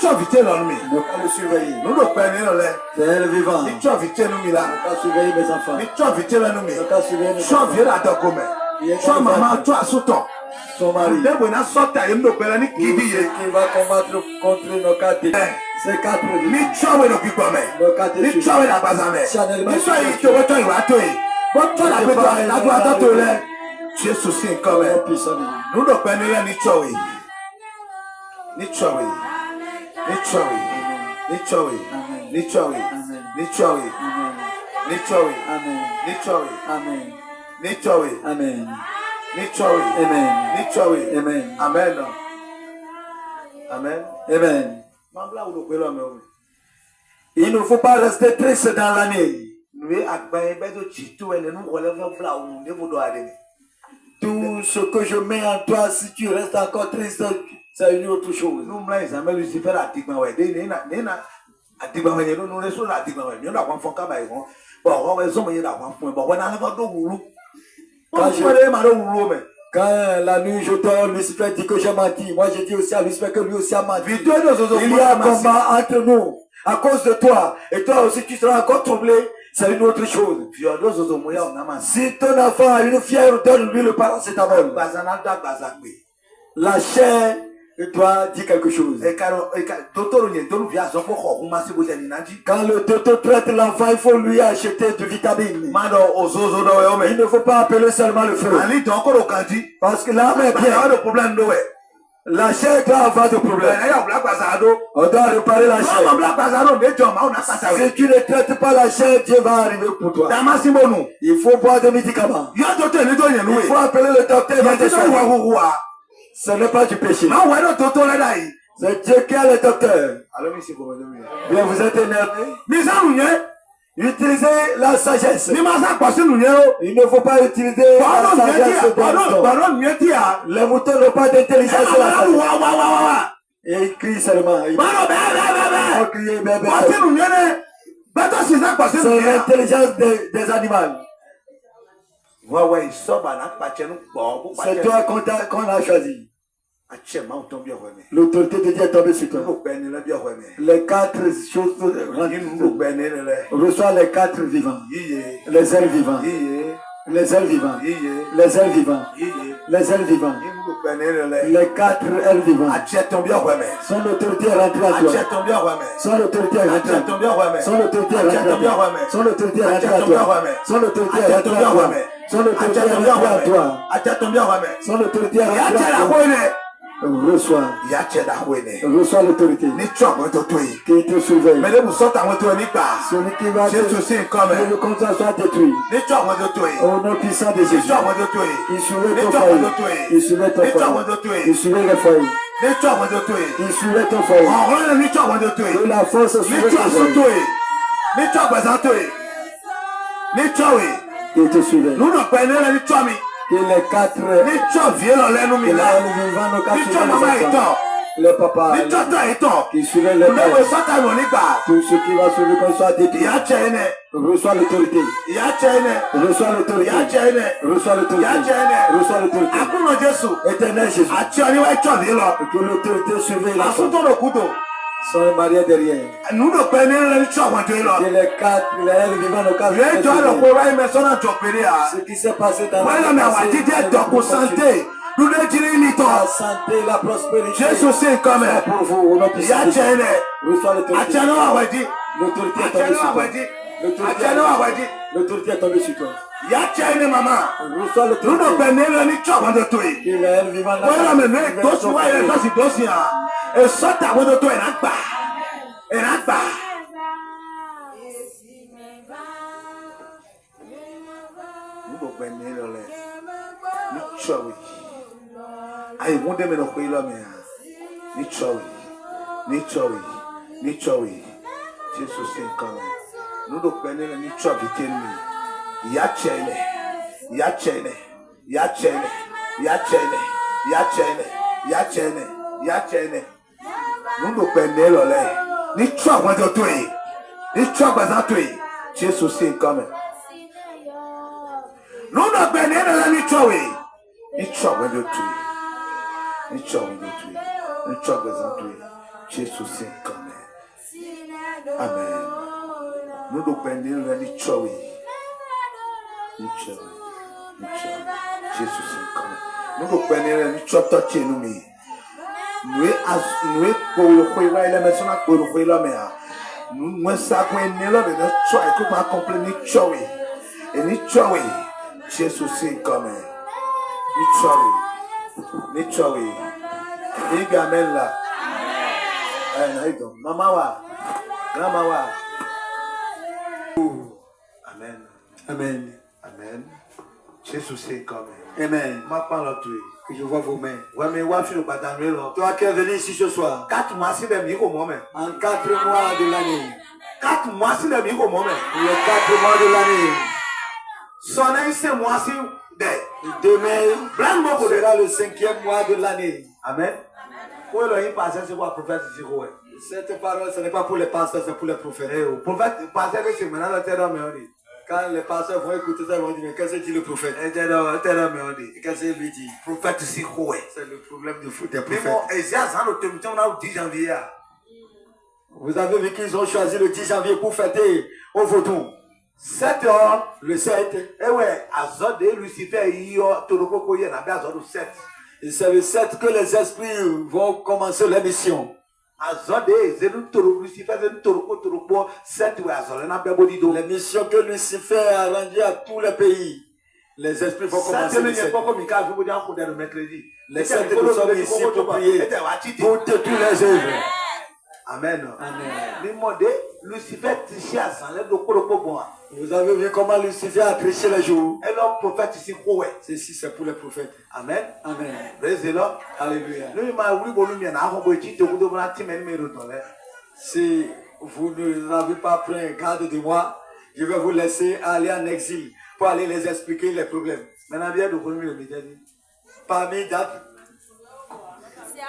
le surveiller. C'est elle vivant. Il ne peut surveiller mes enfants. Il ne peut surveiller mes enfants. Son mari. Qui va combattre contre nos quatre. C'est quatre vivants. Nos quatre Amen. Amen. Il ne faut pas rester triste dans l'année. Tout ce que je mets en toi, si tu restes encore triste, c'est une autre chose. Quand la nuit je dors, Lucifer dit que j'ai menti. Moi je dis aussi à Lucifer que lui aussi a menti. Il y a un combat entre nous à cause de toi. Et toi aussi tu seras encore troublé. C'est une autre chose. Si ton enfant a une fièvre, donne-lui le paracétamol. La chair doit dire quelque chose. Quand le docteur traite l'enfant, il faut lui acheter de vitamines. Il ne faut pas appeler seulement le feu. Parce que l'âme est bien. La chair doit avoir des problèmes. On doit réparer la chair. Si tu ne traites pas la chair, Dieu va arriver pour toi. Il faut boire des médicaments. Il faut appeler le docteur. Ce n'est pas du péché. C'est Dieu qui a le docteur. Bien, vous êtes énervé. Utilisez la sagesse. Il ne faut pas utiliser la sagesse de l'homme. Les moutons n'ont pas d'intelligence. Et ils crient seulement. Ils vont crier bébé. C'est l'intelligence des animaux. C'est toi qu'on a choisi. L'autorité de Dieu est tombée sur toi. Les quatre choses reçoit les quatre vivants. Les ailes vivants. Les ailes vivants. Les ailes vivants. Les ailes vivants. Les quatre ailes vivantes. Son autorité est rentrée à toi. Son autorité est rentrée à toi. Son autorité est rentrée à toi. Son autorité est rentrée à toi. Son autorité est rentrée à toi. Son autorité est rentrée à toi. Son autorité est rentrée à toi. Reçois. Reçois l'autorité. Qui te surveille. Celui qui va te le contrat soit détruit. Au nom puissant de Jésus. Il surveille ton foyer. Il surveille ton foyer. Il surveille les foyers. Il surveille ton foyer. Que la force surveille ton foyer. Ni chowi. Qui te suivait. Nous ne prenons ni chomi. Que les 4 Ni chovi dans les nous vivants, nos 4 Ni chomi maman est tort. le papa Ni choto est tort. qui suivait le Mais père. vous sortez mon iba. Tout ce qui va suivre qu'on soit détruit. Ya chene. Reçoit l'autorité. Ya chene. Reçoit l'autorité. Ya chene. Reçoit l'autorité. Ya chene. Reçoit l'autorité. Akuno Jésus. Éternel Jésus. Ati oni wa chovi lo. Que l'autorité suive la femme. Asuto no kudo. Sans barrière derrière. Nous ne prenons ni chowi de lo. Que les 4 vivants, nos 4 Ye jo lo ko wa me so na chopere a. ce qui s'est passé dans Voilà mais wa ti je to ko santé. Nous ne dirons ni to. la santé, la prospérité. Jésus c'est comme pour vous, au nom de Ya Jésus. chene. Reçoit l'autorité. Ati ano wa wadi. L'autorité est Ati tombée ano sur wa toi. wadi. L'autorité Ati ano wa wadi. l'autorité est tombée sur toi. Ya chene mama. Reçois Nous ne l'autorité. prenons ni chowi de toi. Que les vivants Voilà mais ne to so wa ile so si do si a. E so ta wo de to e na gba. E na gba. Nous ne prenons ni chowi. Ai wonde me no ko ilo me a. Ni chowi. Ni chowi. Ni chowi. Jésus c'est comme nous ne prenons ni chowi tenu. Ya chene. Ya chene. Ya chene. Ya chene. Ya chene. Ya chene. Ya chene. Nous ne prenons ni chowi de toi. Ni chowi de toi. Jésus c'est comme nous ne prenons ni chowi. Ni chowi de toi. Ni chowi de toi. Ni chowi de toi. Jésus c'est comme Amen. Nous ne prenons ni chowi. Ni chowi. Ni chowi. Jésus c'est comme nous ne prenons ni choto chez nous. Nous pour le quoi il est maintenant pour le quoi il est là. Nous savons que nous avons choix et qu'on accomplit ni chowi. Et ni chowi. Jésus c'est comme ni chowi. Ni chowi. Ni gamin là. Maman wa. Grand-maman wa. Amen. Amen. Amen. Jésus c'est comme Amen. ma parole tu Que je vois vos mains. ouais mais wa fi le badanwe lo Toi qui es venu ici ce soir, 4 mois si dem yi ko mo me en 4 mois de l'année, 4 mois si dem yi ko mo me les 4 mois de l'année, so na ise mois si de demain brand mo ko de sera le 5e mois de l'année. amen ko lo yin passer c'est quoi prophète si ko we Cette parole, ce n'est pas pour les pasteurs, c'est pour les prophètes. eh o prophète passer que c'est maintenant le terrain me on dit Quand les pasteurs vont écouter ça, ils vont dire, mais qu'est-ce que dit le prophète? terrain me on dit Qu'est-ce qu'il lui dit? prophète si ko we C'est le problème des mais prophètes. bon Esaïe ça le temps on a 10 janvier a Vous avez vu qu'ils ont choisi le 10 janvier pour fêter au Vautour. 7 heures Le 7. eh ouais azode Lucifer yo toroko ko ye na be azode 7 Et c'est le 7 que les esprits vont commencer leur mission. azode zenu toro Lucifer zenu toroko 7 ouais azode na be bodi do Les missions que Lucifer a rendues à tous les pays. Les esprits vont commencer le 7. Les 7 nous sommes ici pour prier, pour détruire les œuvres. Amen. Amen. Demandez Lucifer trichait à ça, les dokoroko bon. Vous avez vu comment Lucifer a triché les jours. Et l'homme prophète ici quoi? Ceci c'est pour les prophètes. Amen. Amen. Président. Alléluia. Nous m'a oui bon nous na ho bochi te kudo na ti men me roto le. Si vous n'avez pas pris garde de moi, je vais vous laisser aller en exil pour aller les expliquer les problèmes. Maintenant bien de premier le dit. Parmi d'autres,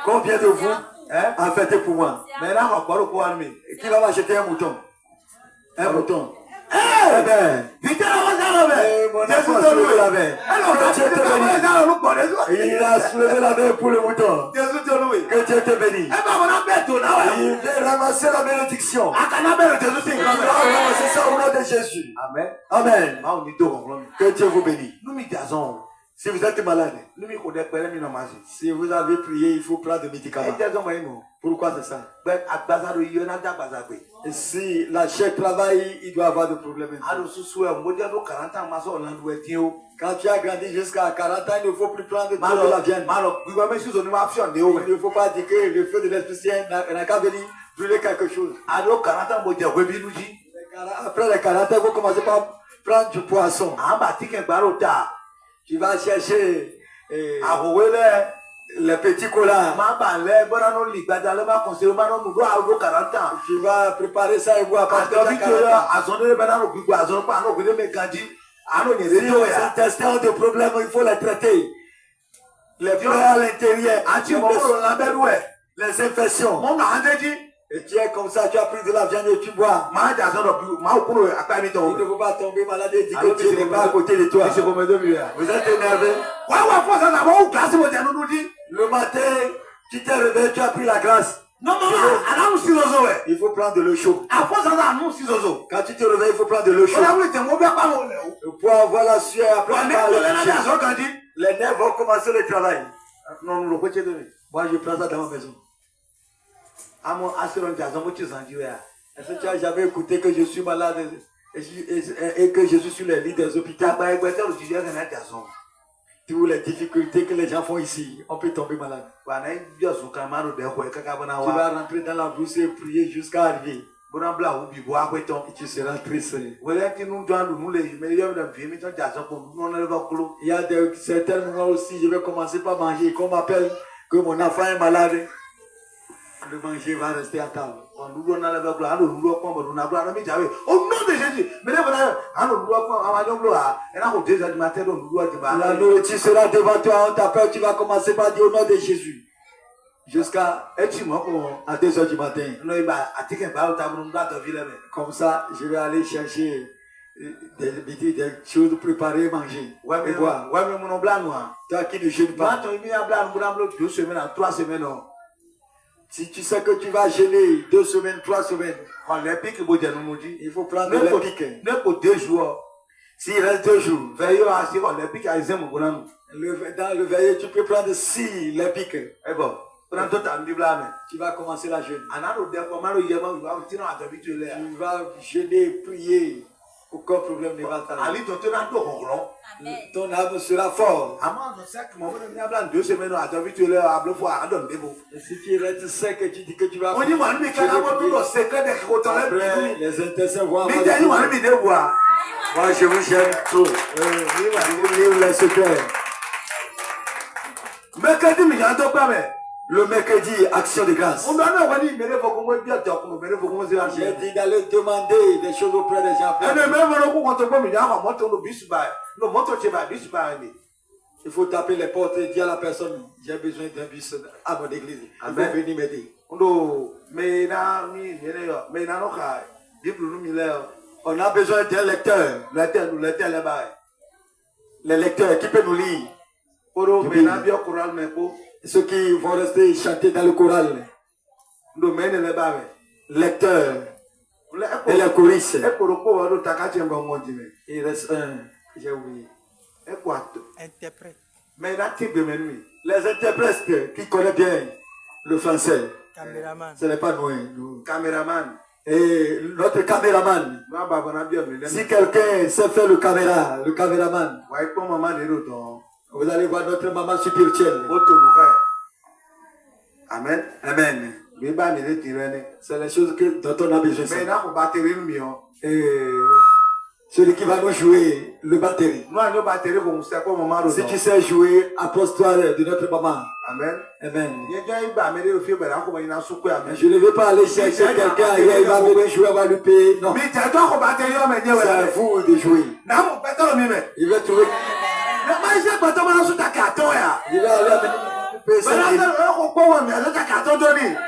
combien de vous en fêté pour moi? Maintenant on parle quoi mais Qui va m'acheter un mouton? Un mouton. Eh bien, vite la va mon enfant a soulevé la main. Que Dieu te bénisse. Il a soulevé la main pour le mouton. Que Dieu te bénisse. Il vient ramasser la bénédiction. Il va ramasser ça au nom de Jésus. Amen. Amen. Ma on dit do comprendre. Que Dieu vous bénisse. Nous mi dazon. Si vous êtes malade, Nous mi ko de pere mi no ma si. si vous avez prié, il faut prendre des médicaments. E dazon mo imo. Pourquoi c'est ça? Ben agbaza do yo na dagbaza pe. Et si la chair travaille, il doit avoir des problèmes. Alo susu e mo je do 40 ans ma so lan do etin o. Quand tu as grandi jusqu'à 40 ans, il ne faut plus prendre de Malo la viande. malo gbe me si so ni ma option de o. Il ne faut pas dire que le feu de l'Esprit n'a qu'à venir brûler quelque chose. Alo 40 ans mo je we bi nuji. Après les 40 ans, vous commencez par prendre du poisson. Amba ti ke gbaro ta. Tu vas chercher Ahowele Les petits collants. Tu vas préparer ça et voir parce que si ces intestins ont des problèmes, il faut les traiter. Les fleurs à l'intérieur, les infections. Et tu es comme ça, tu as pris de la viande et tu bois. Il ne faut pas tomber malade et dire que tu n'es pas à côté de toi. Vous êtes énervé. Le matin, tu t'es réveillé, tu as pris la glace. Il faut prendre de l'eau chaude. Quand tu te réveilles, il faut prendre de l'eau chaude. Pour avoir la sueur après les nerfs vont commencer le travail. Moi, je prends ça dans ma maison. Est-ce que tu as jamais écouté que je suis malade et que je suis sur les lits des hôpitaux? Toutes les difficultés que les gens font ici, on peut tomber malade. Tu vas rentrer dans la brousse et prier jusqu'à arriver. Et tu seras triste. Il y a certains moments aussi, je vais commencer par manger. Qu'on m'appelle que mon enfant est malade. Le manger va rester à table. Au nom de Jésus. La nourriture sera devant toi, on t'appelle, tu vas commencer par dire au nom de Jésus. Jusqu'à à 2h du matin. Comme ça, je vais aller chercher des choses préparées, manger. Et boire. Toi qui ne jeûnes pas. Si tu sais que tu vas jeûner 2 semaines, 3 semaines, il faut prendre le pic. S'il reste 2 jours, dans le veilleux, tu peux prendre 6 les pics. Tu vas commencer la jeûne. Tu vas jeûner, prier. Aucun problème ne va t'arriver. Ton âme sera fort. Et si tu restes sec et tu dis que tu vas après, les intestins vont avoir. Moi, je vous gêne trop. Je vous livre les secrets. Le mercredi, action de grâce. J'ai dit d'aller demander des choses auprès des gens. Il faut taper les portes et dire à la personne, j'ai besoin d'un bus à mon église. Il faut venir m'aider. On a besoin d'un lecteur. Les lecteurs qui peuvent nous lire. Ceux qui vont rester chanter dans le choral. Lecteurs. Et les choristes. Il reste un. J'ai oublié. Interprète. Les interprètes qui connaissent bien le français. Caméraman. Ce n'est pas nous. Caméraman. Et notre caméraman. Si quelqu'un sait faire le caméraman. Vous allez voir notre maman spirituelle. Amen. Amen. C'est les choses dont on a besoin. Et celui qui va nous jouer le batterie. Si tu sais jouer, approche-toi de notre maman. Amen. Amen. Je ne vais pas aller chercher quelqu'un ailleurs, il va venir jouer, on va lui payer. Non. C'est à vous de jouer. Il va trouver. Il va aller payer 5 000.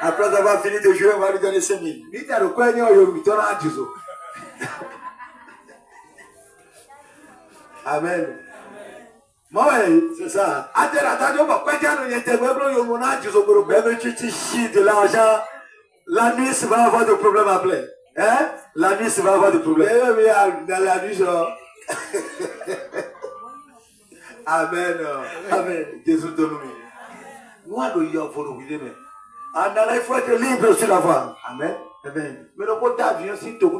Après avoir fini de jouer, on va lui donner 5 000. Amen. C'est ça. Même tu te chies de l'argent, la nuit, ça va avoir des problèmes après. Hein? La nuit, ça va avoir des problèmes. Dans la nuit, Amen. Amen. Jésus te loue. Il faut être libre sur la voie. Amen. Amen. Mais le côté d'avion, si tu es au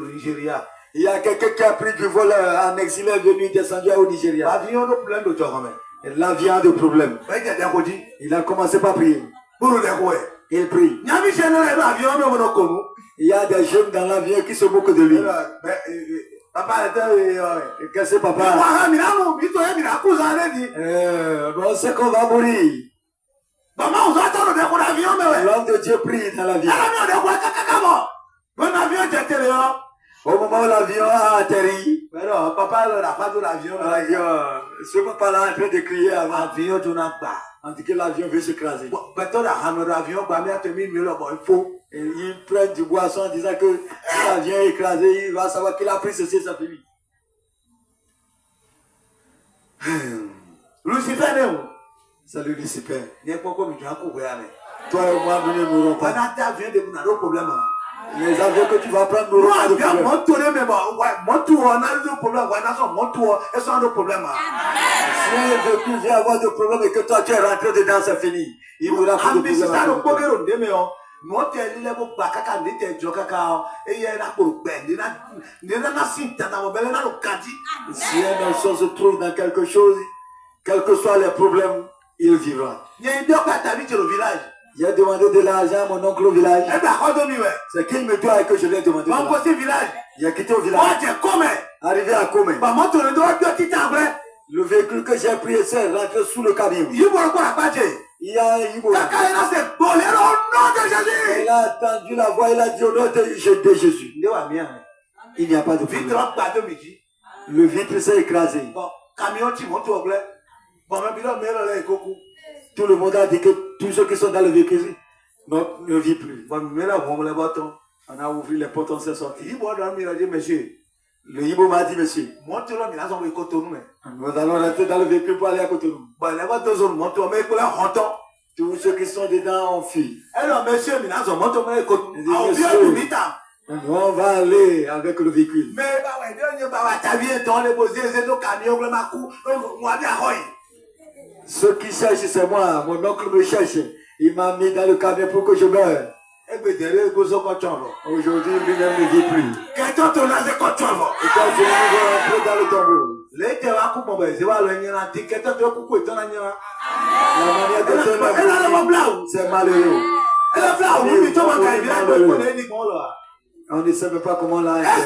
Nigeria, il y a quelqu'un qui a pris du vol en exil et venu descendu au Nigeria. l'avion a plein de gens. Et l'avion a des problèmes. Il a commencé par prier. Il prie. Il y a des jeunes dans l'avion qui se moquent de lui. Qu'est-ce que papa? On sait qu'on va mourir. L'homme de Dieu prie dans l'avion. Au moment où l'avion a atterri, ce papa-là est en train de crier avant. On dit que l'avion veut s'écraser. Et il prend du boisson en disant que si l'avion est écrasé, il va savoir qu'il a pris ceci, ça finit. Lucifer, Salut Lucifer. toi et moi, nous ne mourrons pas. problème. Les avions que tu vas prendre n'auront pas de problème. Si un véhicule vient avoir de problème et que toi tu es rentré dedans, c'est fini. Il n'aura pas de problème. Si un enfant se trouve dans quelque chose, quels que soient les problèmes, il vivra. J'ai demandé de l'argent à mon oncle au village. C'est qu'il me doit et que je lui ai demandé de l'argent. Il a quitté au village. Arrivé à Kome. Le véhicule que j'ai pris est rentré sous le camion. Il y a un Ibo. Il a entendu la voix, il a dit au nom de Jésus. Il n'y a pas de problème. Le vitre s'est écrasé. Tout le monde a dit que tous ceux qui sont dans le véhicule ne vivent plus. On a ouvert les portes, on s'est sorti. Le Ibo m'a dit, monsieur, nous allons rentrer dans le véhicule pour aller à Cotonou. Tous ceux qui sont dedans ont fui. On va aller avec le véhicule. Ceux qui cherchent, c'est moi. Mon oncle me cherche. Il m'a mis dans le camion pour que je meure. Aujourd'hui, lui-même ne vit plus. Et quand je vais rentrer dans le tombeau, la manière de se c'est malheureux. On ne sait même pas comment on l'a fait.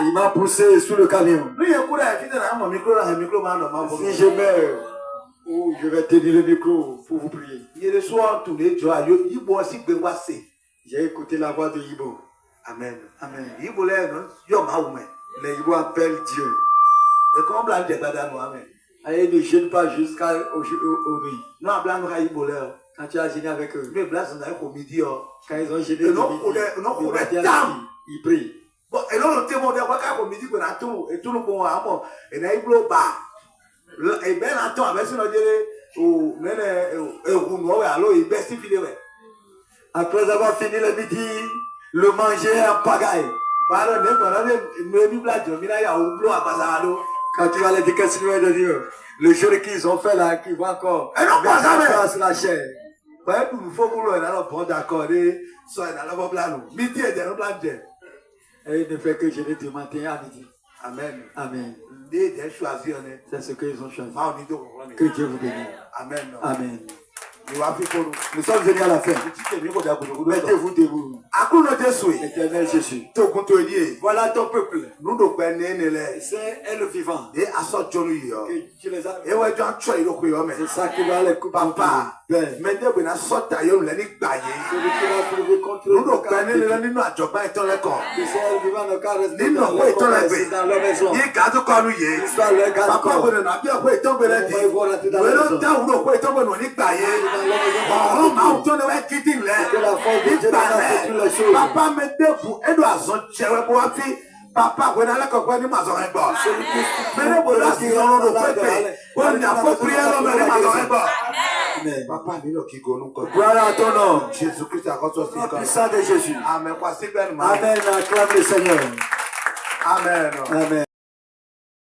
Il m'a poussé sous le camion. Si je meurs, je vais tenir le micro pour vous prier. J'ai écouté la voix de Ibo. Amen. Amen. Les Ibo appellent Dieu. Et ils ne gênent pas jusqu'à nuit. Quand tu as gêné avec eux, quand ils ont gêné, ils prient. Après avoir fini le midi, le manger en pagaille. Quand tu vas les dire qu'est-ce que de Dieu, le jeu qu'ils ont fait là, qui va encore mettre la chair. Et il ne fait que jeûner du matin à midi. Amen. Amen. C'est ce qu'ils ont choisi. Que Dieu vous bénisse. Amen. Amen. Nous sommes venus à la fin. Mettez-vous debout. Éternel Jésus. Voilà ton peuple. C'est elle vivant. Que tu les as. C'est ça qui va les couper. Papa. Celui qui va prouver contre nous. Que c'est elle vivant le cas reste dans leur maison. Soit le gars de corps. Papa me debout et doit sortir pour appuyer. Papa, vous n'allez pas comprendre ma zorée. Mais le bonheur qui est dans le peuple, on n'a pas prié l'homme de ma zorée. Papa, qui Voilà ton nom. Jésus-Christ a construit le puissant de Jésus. Amen. Amen. Acclame le Seigneur. Amen. Amen.